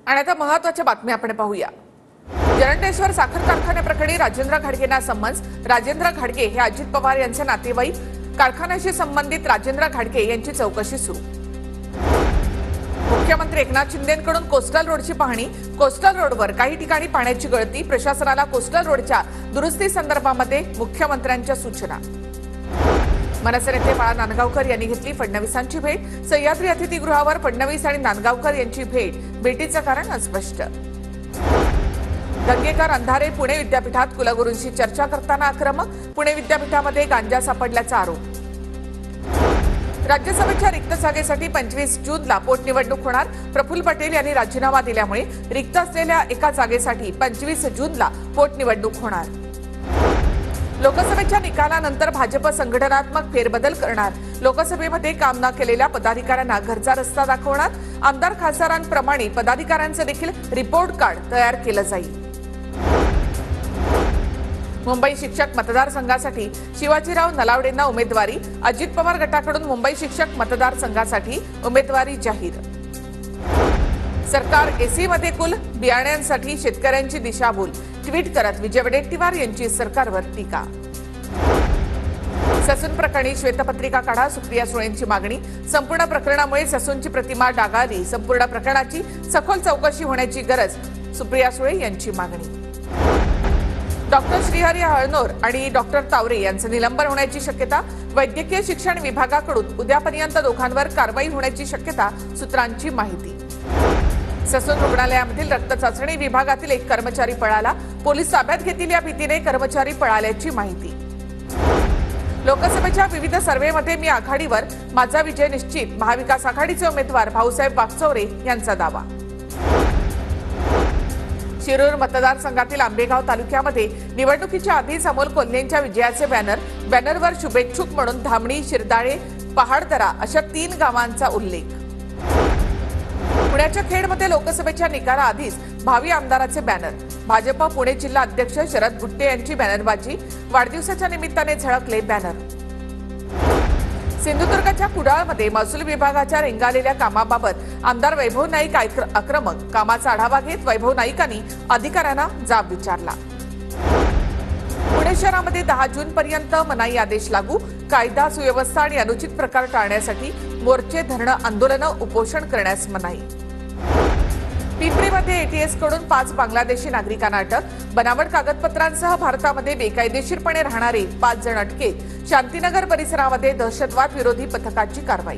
आणि आता महत्त्वाच्या बातम्या आपण पाहूया। जरंडेश्वर साखर कारखान्याप्रकरणी राजेंद्र घाडगेंना समन्स। राजेंद्र घाडगे हे अजित पवार यांचे नातेवाईक। कारखान्याशी संबंधित राजेंद्र घाडगे यांची चौकशी सुरू। मुख्यमंत्री एकनाथ शिंदेंकडून कोस्टल रोडची पाहणी। कोस्टल रोडवर काही ठिकाणी पाण्याची गळती। प्रशासनाला कोस्टल रोडच्या दुरुस्ती संदर्भामध्ये मुख्यमंत्र्यांच्या सूचना। मनसे नेते बाळा नांदगावकर यांनी घेतली फडणवीसांची भेट। सह्याद्री अतिथीगृहावर फडणवीस आणि नांदगावकर यांची भेट। भेटीचं कारण अस्पष्ट। दंगेकर अंधारे पुणे विद्यापीठात कुलगुरूंशी चर्चा करताना आक्रमक। पुणे विद्यापीठामध्ये गांजा सापडल्याचा आरोप। राज्यसभेच्या रिक्त जागेसाठी 25 जूनला पोटनिवडणूक होणार। प्रफुल्ल पटेल यांनी राजीनामा दिल्यामुळे रिक्त असलेल्या एका जागेसाठी 25 जूनला पोटनिवडणूक होणार। लोकसभेच्या निकालानंतर भाजप संघटनात्मक फेरबदल करणार। लोकसभेमध्ये काम न केलेल्या पदाधिकाऱ्यांना घरचा रस्ता दाखवणार। आमदार खासदारांप्रमाणे पदाधिकाऱ्यांचे देखील रिपोर्ट कार्ड तयार केलं जाईल। मुंबई शिक्षक मतदारसंघासाठी शिवाजीराव नलावडेंना उमेदवारी। अजित पवार गटाकडून मुंबई शिक्षक मतदारसंघासाठी उमेदवारी जाहीर। सरकार एसीमध्ये कुल बियाण्यांसाठी शेतकऱ्यांची दिशाभूल। ट्विट करत विजय वडेट्टीवार यांची सरकारवर टीका। ससून प्रकरणी श्वेतपत्रिका काढा, सुप्रिया सुळेंची मागणी। संपूर्ण प्रकरणामुळे ससूनची प्रतिमा डागाळली। संपूर्ण प्रकरणाची सखोल चौकशी होण्याची गरज, सुप्रिया सुळे यांची मागणी। डॉक्टर श्रीहरी हळनोर आणि डॉक्टर तावरे यांचं निलंबन होण्याची शक्यता। वैद्यकीय शिक्षण विभागाकडून उद्यापर्यंत दोघांवर कारवाई होण्याची शक्यता, सूत्रांची माहिती। ससून रुग्णालयामधील रक्त चाचणी विभागातील एक कर्मचारी पळाला। पोलीस ताब्यात घेतील या भीतीने कर्मचारी पळाल्याची माहिती। लोकसभेच्या विविध सर्व्हेमध्ये मी आघाडीवर, माझा विजय निश्चित। महाविकास आघाडीचे उमेदवार भाऊसाहेब वागचौरे यांचा दावा। शिरूर मतदारसंघातील आंबेगाव तालुक्यामध्ये निवडणुकीच्या आधीच अमोल कोल्हेंच्या विजयाचे बॅनरवर शुभेच्छुक म्हणून धामणी, शिरदाळे, पहाडदरा अशा 3 गावांचा उल्लेख। पुण्याच्या खेडमध्ये लोकसभेच्या निकालाआधीच भावी आमदाराचे बॅनर। भाजप पुणे जिल्हा अध्यक्ष शरद गुट्टे यांची बॅनरबाजी। वाढदिवसाच्या निमित्ताने झळकले बॅनर। सिंधुदुर्गच्या कुडाळमध्ये महसूल विभागाच्या रेंगाळलेल्या कामाबाबत आमदार वैभव नाईक आक्रमक। कामाचा आढावा घेत वैभव नाईकांनी अधिकाऱ्यांना जाब विचारला। पुणे शहरामध्ये 10 जूनपर्यंत मनाई आदेश लागू। कायदा सुव्यवस्था आणि अनुचित प्रकार टाळण्यासाठी मोर्चे, धरणं, आंदोलनं, उपोषण करण्यास मनाई। पिंपरीमध्ये एटीएस कडून 5 बांगलादेशी नागरिकांना अटक। बनावट कागदपत्रांसह भारतामध्ये बेकायदेशीरपणे राहणारे 5 जण अटकेत। शांतीनगर परिसरामध्ये दहशतवाद विरोधी पथकाची कारवाई।